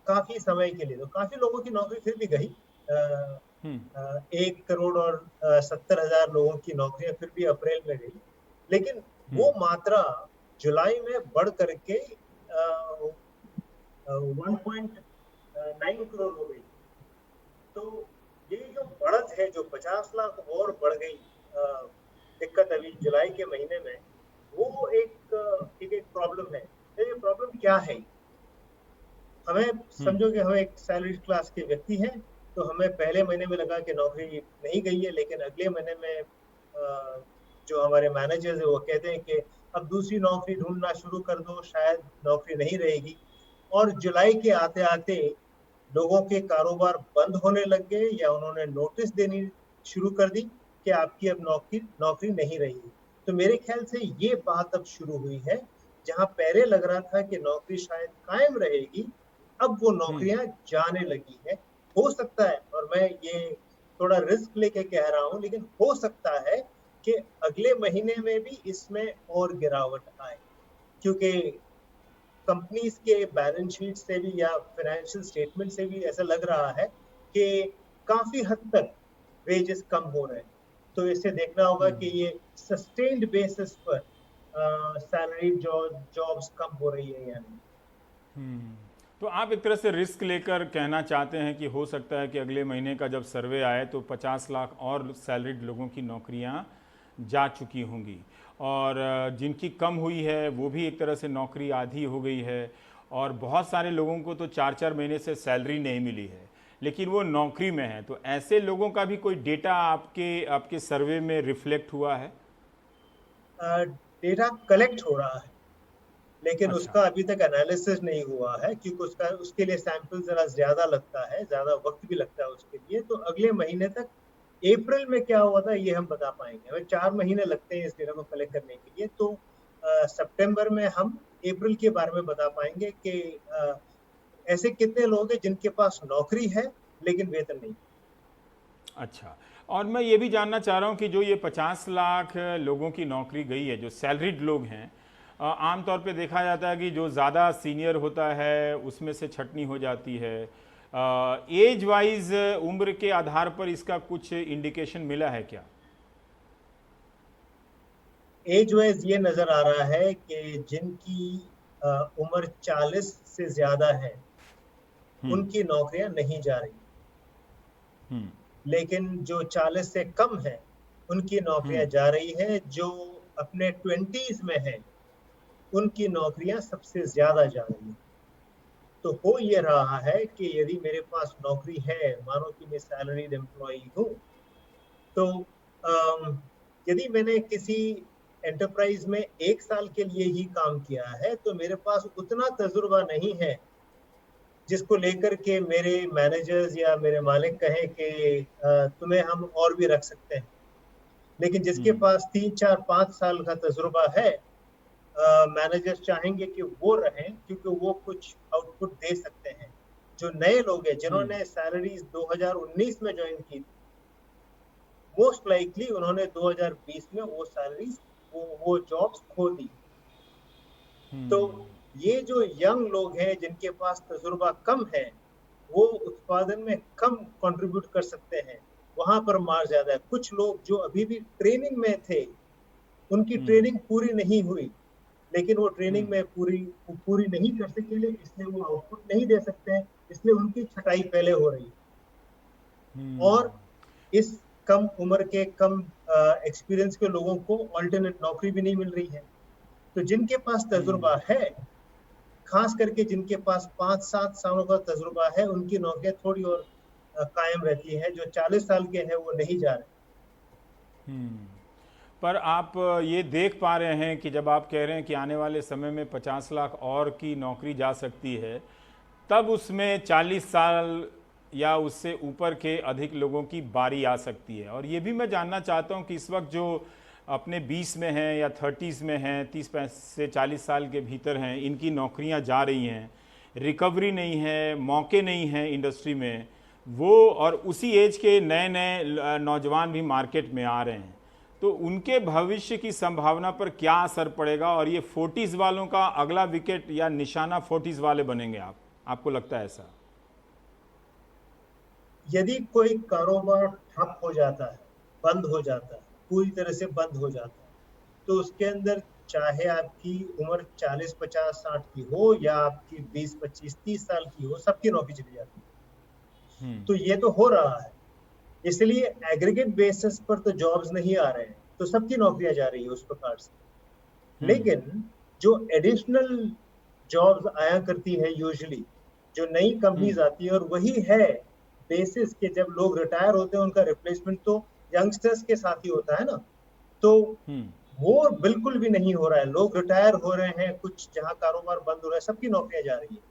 काफी समय के लिए। तो काफी लोगों की नौकरी फिर भी गई। 1 करोड़ और 70,000 लोगों की नौकरियां फिर भी अप्रैल में गई, लेकिन वो मात्रा जुलाई में बढ़ करके 1.9 करोड़ हो गई। तो ये जो बढ़त है, जो 50 लाख और बढ़ गई दिक्कत अभी जुलाई के महीने में, वो एक प्रॉब्लम है। ये प्रॉब्लम क्या है? हमें समझो कि हम एक सैलरी क्लास के व्यक्ति हैं, तो हमें पहले महीने में लगा कि नौकरी नहीं गई है, लेकिन अगले महीने में जो हमारे मैनेजर्स है वो कहते हैं कि अब दूसरी नौकरी ढूंढना शुरू कर दो, शायद नौकरी नहीं रहेगी। और जुलाई के आते आते लोगों के कारोबार बंद होने लग गए या उन्होंने नोटिस देनी शुरू कर दी कि आपकी अब नौकरी नहीं रहेगी। तो मेरे ख्याल से ये बात अब शुरू हुई है, जहां पहले लग रहा था कि नौकरी शायद कायम रहेगी, अब वो नौकरियां जाने लगी है। हो सकता है, और मैं ये थोड़ा रिस्क लेके कह रहा हूं, लेकिन हो सकता है कि अगले महीने में भी इसमें और गिरावट आए, क्योंकि कंपनीज के बैलेंस शीट से भी या फाइनेंशियल स्टेटमेंट से भी ऐसा लग रहा है कि काफी हद तक वेजेस कम हो रहे हैं। तो इसे देखना होगा कि ये सस्टेन्ड बेसिस पर सैलरी जॉब्स कम हो रही है या नहीं। तो आप एक तरह से रिस्क लेकर कहना चाहते हैं कि हो सकता है कि अगले महीने का जब सर्वे आए तो 50 लाख और सैलरीड लोगों की नौकरियां जा चुकी होंगी, और जिनकी कम हुई है वो भी एक तरह से नौकरी आधी हो गई है, और बहुत सारे लोगों को तो 4-4 महीने से सैलरी नहीं मिली है लेकिन वो नौकरी में है। तो ऐसे लोगों का भी कोई डेटा आपके सर्वे में रिफ्लेक्ट हुआ है? डेटा कलेक्ट हो रहा है, लेकिन उसका अभी तक एनालिसिस नहीं हुआ है, क्योंकि उसके लिए सैंपल जरा ज्यादा लगता है, ज्यादा वक्त भी लगता है उसके लिए। तो अगले महीने तक, अप्रैल में क्या हुआ था ये हम बता पाएंगे। हमें 4 महीने लगते हैं इस डेटा को कलेक्ट करने के लिए। तो सितंबर में हम अप्रैल के बारे में बता पाएंगे कि ऐसे कितने लोग हैं जिनके पास नौकरी है लेकिन वेतन नहीं। अच्छा, और मैं ये भी जानना चाह रहा हूँ कि जो ये 50 लाख लोगों की नौकरी गई है, जो सैलरीड लोग हैं, आमतौर पे देखा जाता है कि जो ज़्यादा सीनियर होता है उसमें से छटनी हो जाती है। एज वाइज उम्र के आधार पर इसका कुछ इंडिकेशन मिला है क्या? एज वाइज ये नजर आ रहा है कि जिनकी उम्र 40 से ज्यादा है उनकी नौकरियां नहीं जा रही, लेकिन जो 40 से कम है उनकी नौकरियां जा रही है। जो अपने 20s में है उनकी नौकरियां सबसे ज्यादा जा रही है। तो हो ये रहा है कि यदि मेरे पास नौकरी है, मानो कि मैं सैलरीड एम्प्लॉई हूँ, तो यदि मैंने किसी एंटरप्राइज में 1 साल के लिए ही काम किया है तो मेरे पास उतना तजुर्बा नहीं है जिसको लेकर के मेरे मैनेजर्स या मेरे मालिक कहें कि तुम्हें हम और भी रख सकते हैं। लेकिन जिसके पास 3, 4, 5 साल का तजुर्बा है, मैनेजर्स चाहेंगे कि वो रहें क्योंकि वो कुछ आउटपुट दे सकते हैं। जो नए लोग हैं जिन्होंने सैलरीज 2019 में ज्वाइन की, मोस्ट लाइकली उन्होंने 2020 में वो सैलरीज वो जॉब्स खो दी। तो ये जो यंग लोग हैं जिनके पास तजुर्बा कम है, वो उत्पादन में कम कंट्रीब्यूट कर सकते हैं, वहां पर मार ज्यादा है। कुछ लोग जो अभी भी ट्रेनिंग में थे, उनकी ट्रेनिंग पूरी नहीं हुई, लेकिन वो ट्रेनिंग में पूरी नहीं कर सके, इसलिए वो आउटपुट नहीं दे सकते हैं, इसलिए उनकी छटाई पहले हो रही है। और इस कम उम्र के कम एक्सपीरियंस के लोगों को अल्टरनेट नौकरी भी नहीं मिल रही है। तो जिनके पास तजुर्बा है, खास करके जिनके पास 5-7 सालों का तजुर्बा है, उनकी नौकरियां थोड़ी और कायम रहती है। जो 40 साल के हैं वो नहीं जा रहे। पर आप ये देख पा रहे हैं कि जब आप कह रहे हैं कि आने वाले समय में 50 लाख और की नौकरी जा सकती है, तब उसमें 40 साल या उससे ऊपर के अधिक लोगों की बारी आ सकती है। और ये भी मैं जानना चाहता हूँ कि इस वक्त जो अपने 20 में हैं या 30s में हैं, 30 से 40 साल के भीतर हैं, इनकी नौकरियां जा रही हैं, रिकवरी नहीं है, मौके नहीं हैं इंडस्ट्री में, वो और उसी एज के नए नए नौजवान भी मार्केट में आ रहे हैं, तो उनके भविष्य की संभावना पर क्या असर पड़ेगा? और ये 40s वालों का अगला विकेट या निशाना 40s वाले बनेंगे, आपको लगता है ऐसा? यदि कोई कारोबार ठप हो जाता है, बंद हो जाता है, पूरी तरह से बंद हो जाता है, तो उसके अंदर चाहे आपकी उम्र 40, 50, 60 की हो या आपकी 20, 25, 30 साल की हो, सबकी नौकरी चली जाती है। तो ये तो हो रहा है, इसलिए एग्रीगेट बेसिस पर तो जॉब्स नहीं आ रहे हैं, तो सबकी नौकरियां जा रही है उस प्रकार से। लेकिन जो एडिशनल जॉब्स आया करती है यूजुअली, जो नई कंपनीज आती है, और वही है बेसिस के जब लोग रिटायर होते हैं उनका रिप्लेसमेंट तो यंगस्टर्स के साथ ही होता है ना, तो वो बिल्कुल भी नहीं हो रहा है। लोग रिटायर हो रहे हैं, कुछ जहां कारोबार बंद हो रहा है, सबकी नौकरियां जा रही है।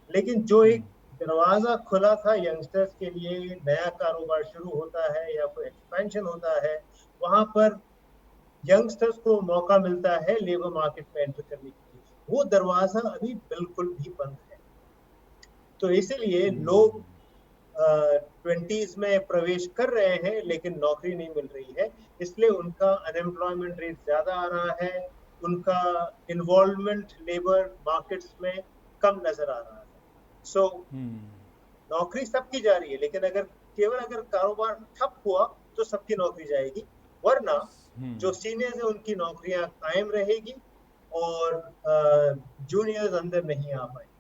लेकिन जो एक दरवाजा खुला था यंगस्टर्स के लिए, नया कारोबार शुरू होता है या कोई एक्सपेंशन होता है, वहां पर यंगस्टर्स को मौका मिलता है लेबर मार्केट में एंटर करने के लिए, वो दरवाजा अभी बिल्कुल भी बंद है। तो इसीलिए लोग 20s में प्रवेश कर रहे हैं लेकिन नौकरी नहीं मिल रही है, इसलिए उनका अनएम्प्लॉयमेंट रेट ज्यादा आ रहा है, उनका इन्वॉल्वमेंट लेबर मार्केट्स में कम नजर आ रहा है। सो नौकरी सबकी जा रही है, लेकिन अगर कारोबार ठप हुआ तो सबकी नौकरी जाएगी, वरना जो सीनियर्स है उनकी नौकरियां कायम रहेगी और जूनियर्स अंदर नहीं आ पाएंगे।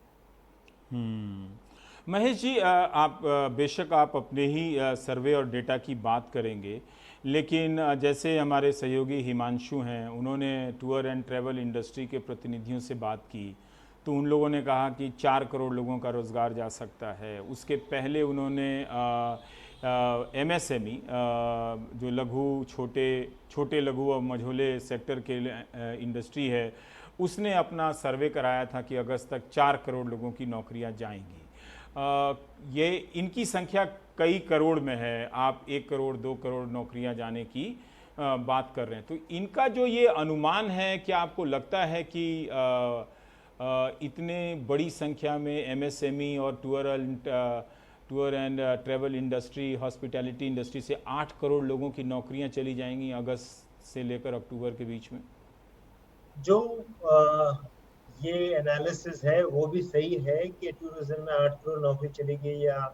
महेश जी, आप बेशक आप अपने ही सर्वे और डेटा की बात करेंगे, लेकिन जैसे हमारे सहयोगी हिमांशु हैं, उन्होंने टूर एंड ट्रैवल इंडस्ट्री के प्रतिनिधियों से बात की, तो उन लोगों ने कहा कि 4 करोड़ लोगों का रोज़गार जा सकता है। उसके पहले उन्होंने MSME जो छोटे लघु और मझोले सेक्टर के इंडस्ट्री है, उसने अपना सर्वे कराया था कि अगस्त तक 4 करोड़ लोगों की नौकरियां जाएंगी। ये इनकी संख्या कई करोड़ में है, आप 1 करोड़ 2 करोड़ नौकरियां जाने की बात कर रहे हैं, तो इनका जो ये अनुमान है, क्या आपको लगता है कि इतने बड़ी संख्या में एमएसएमई और tour and travel industry, hospitality industry से 8 करोड़ लोगों की नौकरियां चली जाएंगी अगस्त से लेकर अक्टूबर के बीच में? जो ये एनालिसिस है वो भी सही है कि टूरिज्म में 8 करोड़ नौकरी चली गई, या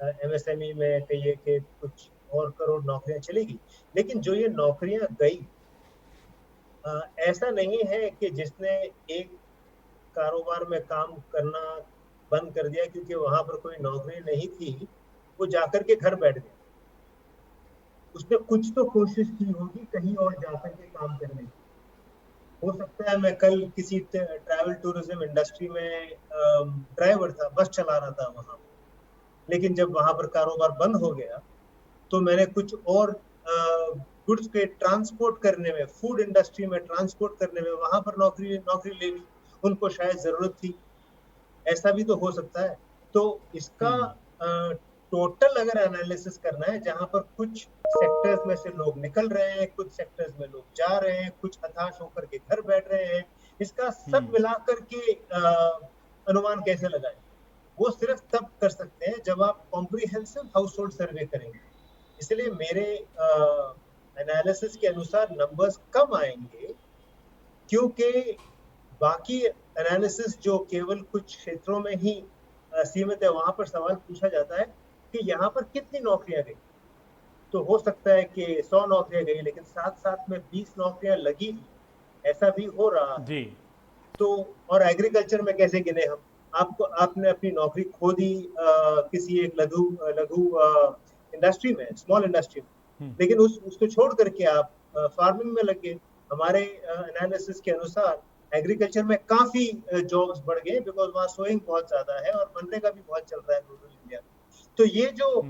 एमएसएमई में कहिए कि कुछ और करोड़ नौकरियां चली गई। लेकिन जो ये नौकरियां गई, ऐसा नहीं है कि जिसने एक कारोबार में काम करना बंद कर दिया क्योंकि वहां पर कोई नौकरी नहीं थी, वो जाकर के घर बैठ गया। उसने कुछ तो कोशिश की होगी कहीं और जाकर के काम करने की। हो सकता है मैं कल किसी ट्रैवल टूरिज्म इंडस्ट्री में ड्राइवर था, बस चला रहा था वहां, लेकिन जब वहां पर कारोबार बंद हो गया तो मैंने कुछ और गुड्स के ट्रांसपोर्ट करने में, फूड इंडस्ट्री में ट्रांसपोर्ट करने में वहां पर नौकरी ले ली। उनको शायद जरूरत थी, ऐसा भी तो हो सकता है। तो इसका टोटल अगर एनालिसिस करना है, जहां पर कुछ सेक्टर्स में से लोग निकल रहे हैं, कुछ सेक्टर्स में लोग जा रहे हैं, कुछ हताश होकर के घर बैठ रहे हैं, इसका सब मिलाकर के अनुमान कैसे लगाएं? वो सिर्फ तब कर सकते हैं जब आप कॉम्प्रिहेंसिव हाउस होल्ड सर्वे करेंगे। इसलिए मेरे एनालिसिस के अनुसार नंबर्स कम आएंगे, क्योंकि बाकी एनालिसिस जो केवल कुछ क्षेत्रों में ही सीमित है, वहां पर सवाल पूछा जाता है कि यहाँ पर कितनी नौकरियां गई। तो हो सकता है कि 100 नौकरियां गई, लेकिन साथ साथ में 20 नौकरियां लगी, ऐसा भी हो रहा जी। तो और एग्रीकल्चर में कैसे गिने हम? आपने अपनी नौकरी खो दी किसी एक लघु इंडस्ट्री में, स्मॉल इंडस्ट्री में, लेकिन उसको छोड़ करके आप फार्मिंग में लग गए। हमारे एनालिसिस के अनुसार एग्रीकल्चर में काफी जॉब्स बढ़ गए, बिकॉज वहाँ सोइंग बहुत ज्यादा है और मनरेगा भी बहुत चल रहा है रूरल इंडिया में। तो ये जो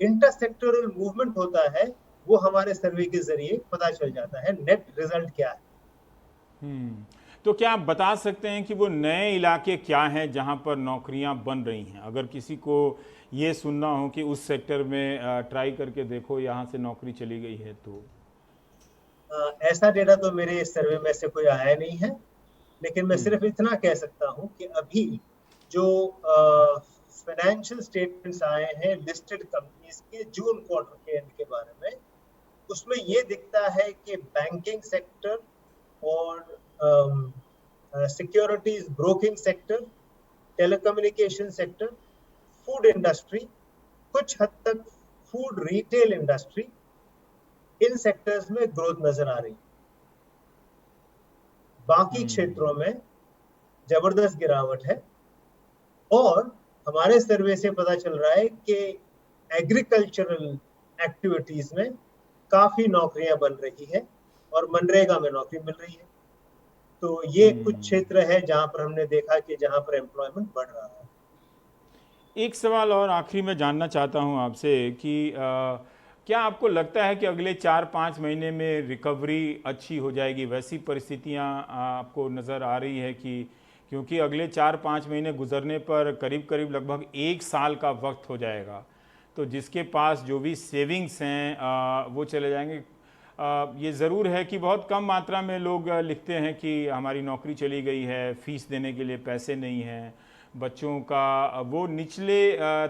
इंटरसेक्टोरल मूवमेंट होता है वो हमारे सर्वे के जरिए पता चल जाता है नेट रिजल्ट क्या है। तो क्या आप बता सकते हैं कि वो नए इलाके क्या हैं जहां पर नौकरियां बन रही हैं? अगर किसी को ये सुनना हो कि उस सेक्टर में ट्राई करके देखो, यहाँ से नौकरी चली गई है, तो ऐसा डेटा तो मेरे सर्वे में से कोई आया नहीं है, लेकिन मैं सिर्फ इतना कह सकता हूं कि अभी जो फाइनेंशियल स्टेटमेंट्स आए हैं लिस्टेड कंपनीज के जून क्वार्टर के एंड के बारे में, उसमें ये दिखता है कि बैंकिंग सेक्टर और securities broking sector, telecommunication sector, food industry, कुछ हद तक फूड रिटेल इंडस्ट्री, इन सेक्टर्स में ग्रोथ नजर आ रही। बाकी क्षेत्रों में जबरदस्त गिरावट है, और हमारे सर्वे से पता चल रहा है कि एग्रीकल्चरल एक्टिविटीज में काफी नौकरियां बन रही है और मनरेगा में नौकरी मिल रही है। तो ये कुछ क्षेत्र है जहां पर हमने देखा कि जहां पर एम्प्लॉयमेंट बढ़ रहा है। एक सवाल और आखिरी में जानना चाहता हूं आपसे कि क्या आपको लगता है कि अगले 4-5 महीने में रिकवरी अच्छी हो जाएगी? वैसी परिस्थितियां आपको नज़र आ रही है कि, क्योंकि अगले 4-5 महीने गुजरने पर करीब करीब लगभग 1 साल का वक्त हो जाएगा, तो जिसके पास जो भी सेविंग्स हैं वो चले जाएंगे। ये ज़रूर है कि बहुत कम मात्रा में लोग लिखते हैं कि हमारी नौकरी चली गई है, फीस देने के लिए पैसे नहीं हैं, बच्चों का वो निचले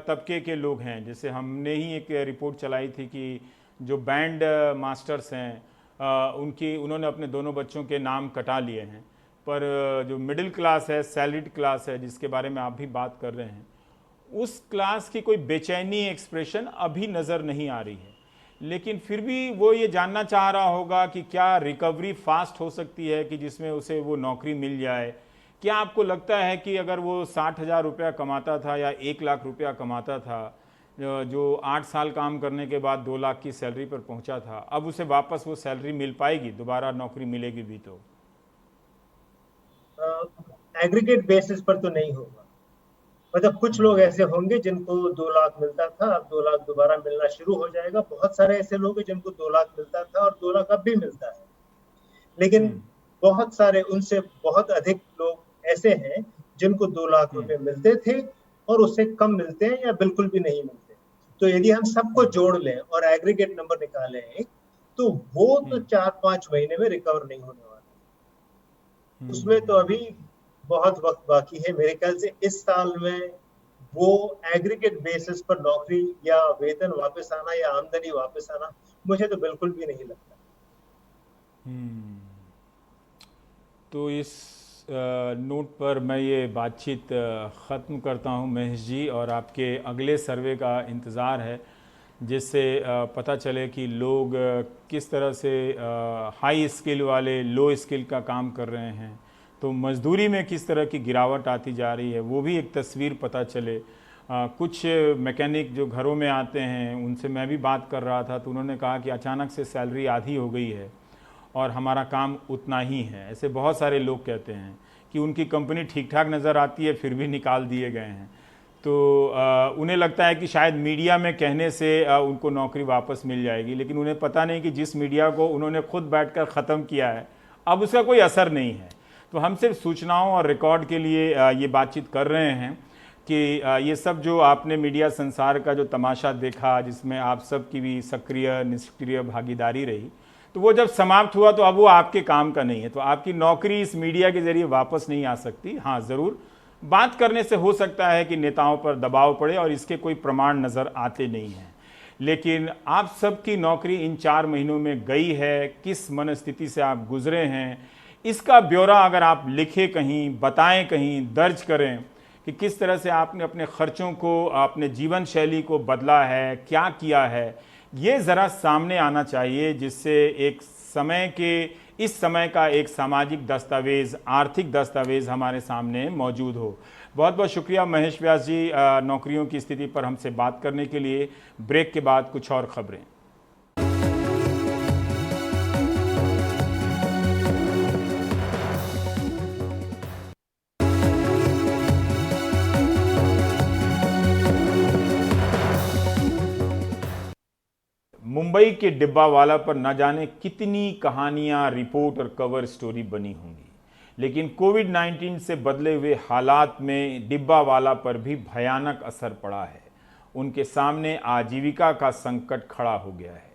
तबके के लोग हैं। जैसे हमने ही एक रिपोर्ट चलाई थी कि जो बैंड मास्टर्स हैं उन्होंने अपने दोनों बच्चों के नाम कटा लिए हैं, पर जो मिडिल क्लास है, सैलरीड क्लास है, जिसके बारे में आप भी बात कर रहे हैं, उस क्लास की कोई बेचैनी एक्सप्रेशन अभी नज़र नहीं आ रही है। लेकिन फिर भी वो ये जानना चाह रहा होगा कि क्या रिकवरी फास्ट हो सकती है कि जिसमें उसे वो नौकरी मिल जाए। क्या आपको लगता है कि अगर वो 60,000 रुपया कमाता था या 1 लाख रुपया कमाता था, जो 8 साल काम करने के बाद 2 लाख की सैलरी पर पहुंचा था, अब उसे वापस वो सैलरी मिल पाएगी? दोबारा नौकरी मिलेगी भी तो? एग्रीगेट बेसिस पर तो नहीं होगा। मतलब कुछ लोग ऐसे होंगे जिनको 2 लाख मिलता था, अब 2 लाख दोबारा मिलना शुरू हो जाएगा। बहुत सारे ऐसे लोग हैं जिनको 2 लाख मिलता था और 2 लाख अब भी मिलता है। लेकिन बहुत सारे, उनसे बहुत अधिक लोग ऐसे हैं जिनको 2 लाख रुपए मिलते थे और उससे कम मिलते हैं या बिल्कुल भी नहीं मिलते। तो यदि हम सबको जोड़ लें और एग्रीगेट नंबर निकालें, तो वो तो 4-5 महीने में रिकवर नहीं होने वाला। उसमें तो अभी बहुत वक्त बाकी है। मेरे ख्याल से इस साल में वो एग्रीगेट बेसिस पर नौकरी या वेतन वापस आना या आमदनी वापस आना मुझे तो बिल्कुल भी नहीं लगता। तो इस नोट पर मैं ये बातचीत ख़त्म करता हूँ महेश जी, और आपके अगले सर्वे का इंतज़ार है जिससे पता चले कि लोग किस तरह से हाई स्किल वाले लो स्किल का काम कर रहे हैं, तो मज़दूरी में किस तरह की गिरावट आती जा रही है वो भी एक तस्वीर पता चले। कुछ मैकेनिक जो घरों में आते हैं उनसे मैं भी बात कर रहा था, तो उन्होंने कहा कि अचानक से सैलरी आधी हो गई है और हमारा काम उतना ही है। ऐसे बहुत सारे लोग कहते हैं कि उनकी कंपनी ठीक ठाक नज़र आती है फिर भी निकाल दिए गए हैं। तो उन्हें लगता है कि शायद मीडिया में कहने से उनको नौकरी वापस मिल जाएगी, लेकिन उन्हें पता नहीं कि जिस मीडिया को उन्होंने खुद बैठकर ख़त्म किया है अब उसका कोई असर नहीं है। तो हम सिर्फ सूचनाओं और रिकॉर्ड के लिए ये बातचीत कर रहे हैं कि ये सब जो आपने मीडिया संसार का जो तमाशा देखा जिसमें आप सब की भी सक्रिय निष्क्रिय भागीदारी रही, तो वो जब समाप्त हुआ तो अब वो आपके काम का नहीं है। तो आपकी नौकरी इस मीडिया के ज़रिए वापस नहीं आ सकती। हाँ, ज़रूर बात करने से हो सकता है कि नेताओं पर दबाव पड़े और इसके कोई प्रमाण नज़र आते नहीं हैं, लेकिन आप सबकी नौकरी इन 4 महीनों में गई है, किस मनस्थिति से आप गुजरे हैं, इसका ब्यौरा अगर आप लिखें कहीं, बताएं कहीं, दर्ज करें कि किस तरह से आपने अपने खर्चों को, अपने जीवन शैली को बदला है, क्या किया है, ये ज़रा सामने आना चाहिए, जिससे एक समय के इस समय का एक सामाजिक दस्तावेज़, आर्थिक दस्तावेज़ हमारे सामने मौजूद हो। बहुत बहुत शुक्रिया महेश व्यास जी नौकरियों की स्थिति पर हमसे बात करने के लिए। ब्रेक के बाद कुछ और खबरें। मुंबई के डिब्बावाला पर न जाने कितनी कहानियां, रिपोर्ट और कवर स्टोरी बनी होंगी, लेकिन कोविड-19 से बदले हुए हालात में डिब्बावाला पर भी भयानक असर पड़ा है। उनके सामने आजीविका का संकट खड़ा हो गया है।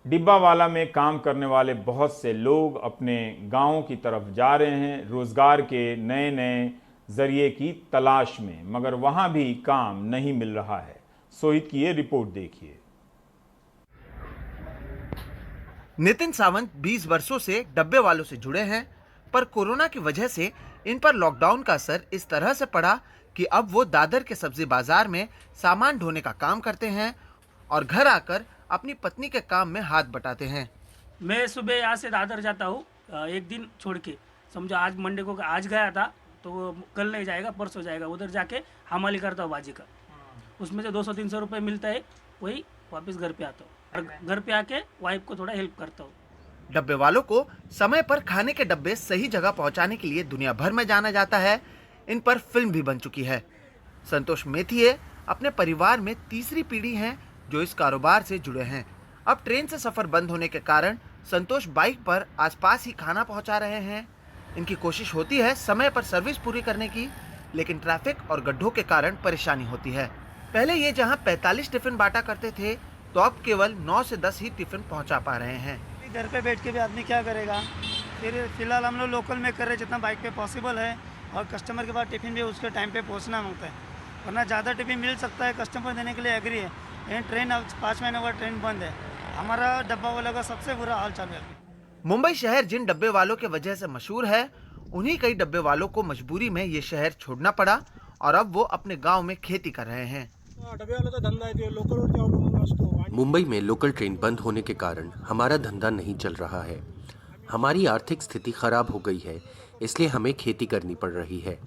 डिब्बावाला में काम करने वाले बहुत से लोग अपने गांवों की तरफ जा रहे हैं रोजगार के नए नए जरिए की तलाश में, मगर वहां भी काम नहीं मिल रहा है। सोहित की ये रिपोर्ट देखिए। नितिन सावंत 20 वर्षों से डब्बे वालों से जुड़े हैं, पर कोरोना की वजह से इन पर लॉकडाउन का असर इस तरह से पड़ा कि अब वो दादर के सब्जी बाजार में सामान ढोने का काम करते हैं और घर आकर अपनी पत्नी के काम में हाथ बटाते हैं। मैं सुबह यहाँ से दादर जाता हूँ, एक दिन छोड़ के, समझो आज मंडे को आज गया था तो कल नहीं जाएगा, परसों जाएगा। उधर जाके हमाली करता हूँ बाजी का, उसमें से 200-300 रुपये मिलता है, वही वापस घर पे आता हूँ और घर पे आके वाइफ को थोड़ा हेल्प करता हूँ। डब्बे वालों को समय पर खाने के डब्बे सही जगह पहुंचाने के लिए दुनिया भर में जाना जाता है। इन पर फिल्म भी बन चुकी है। संतोष मेथिए अपने परिवार में तीसरी पीढ़ी हैं जो इस कारोबार से जुड़े हैं। अब ट्रेन से सफर बंद होने के कारण संतोष बाइक पर आसपास ही खाना पहुंचा रहे हैं। इनकी कोशिश होती है समय पर सर्विस पूरी करने की, लेकिन ट्रैफिक और गड्ढों के कारण परेशानी होती है। पहले ये जहां 45 टिफिन बांटा करते थे, तो अब केवल 9 से 10 ही टिफिन पहुंचा पा रहे हैं। घर पे बैठ के भी आदमी क्या करेगा, फिर फिलहाल हम लोग लोकल में कर रहे जितना बाइक पे पॉसिबल है, और कस्टमर के पास टिफिन भी उसके टाइम पे पहुंचना होता है, वरना ज़्यादा टिफिन मिल सकता है, कस्टमर देने के लिए एग्री है। लेकिन ट्रेन अब 5 महीने बाद ट्रेन बंद है। हमारा डब्बा वाला का सबसे बुरा हाल चालू है। मुंबई शहर जिन डब्बे वालों के वजह से मशहूर है, उन्हीं कई डब्बे वालों को मजबूरी में ये शहर छोड़ना पड़ा और अब वो अपने गाँव में खेती कर रहे हैं। मुंबई में लोकल ट्रेन बंद होने के कारण हमारा धंधा नहीं चल रहा है। हमारी आर्थिक स्थिति खराब हो गई है, इसलिए हमें खेती करनी पड़ रही है।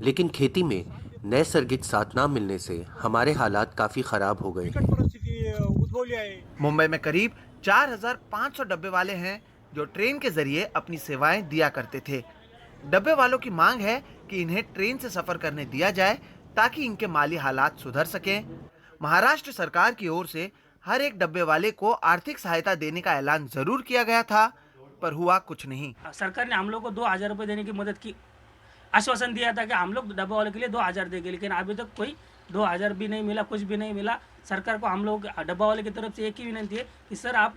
लेकिन खेती में नैसर्गिक साथ ना मिलने से हमारे हालात काफ़ी खराब हो गए हैं। मुंबई में करीब 4500 डब्बे वाले हैं जो ट्रेन के जरिए अपनी सेवाएं दिया करते थे। डब्बे वालों की मांग है कि इन्हें ट्रेन से सफर करने दिया जाए ताकि इनके माली हालात सुधर सकें। महाराष्ट्र सरकार की ओर से हर एक डब्बे वाले को आर्थिक सहायता देने का ऐलान जरूर किया गया था, पर हुआ कुछ नहीं। सरकार ने हम लोग को 2000 रुपये देने की मदद की, आश्वासन दिया था कि हम लोग डब्बे वाले के लिए 2000 देंगे, लेकिन अभी तक कोई 2000 भी नहीं मिला, कुछ भी नहीं मिला। सरकार को हम लोग डब्बा वाले की तरफ से एक ही विनती है कि सर आप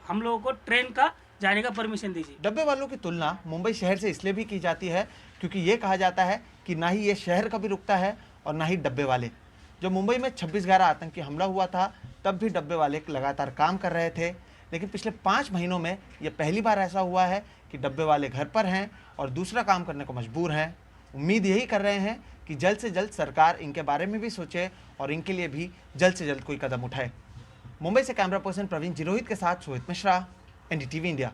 हम लोगों को ट्रेन का जाने का परमिशन दीजिए। डब्बे वालों की तुलना मुंबई शहर से इसलिए भी की जाती है क्योंकि ये कहा जाता है कि ना ही ये शहर कभी रुकता है और ना ही डब्बे वाले। जब मुंबई में 26/11 आतंकी हमला हुआ था तब भी डब्बे वाले लगातार काम कर रहे थे, लेकिन पिछले 5 महीनों में ये पहली बार ऐसा हुआ है कि डब्बे वाले घर पर हैं और दूसरा काम करने को मजबूर हैं। उम्मीद यही कर रहे हैं कि जल्द से जल्द सरकार इनके बारे में भी सोचे और इनके लिए भी जल्द से जल्द कोई कदम उठाए। मुंबई से कैमरा पर्सन प्रवीण जिरोहित के साथ सोहित मिश्रा, NDTV इंडिया।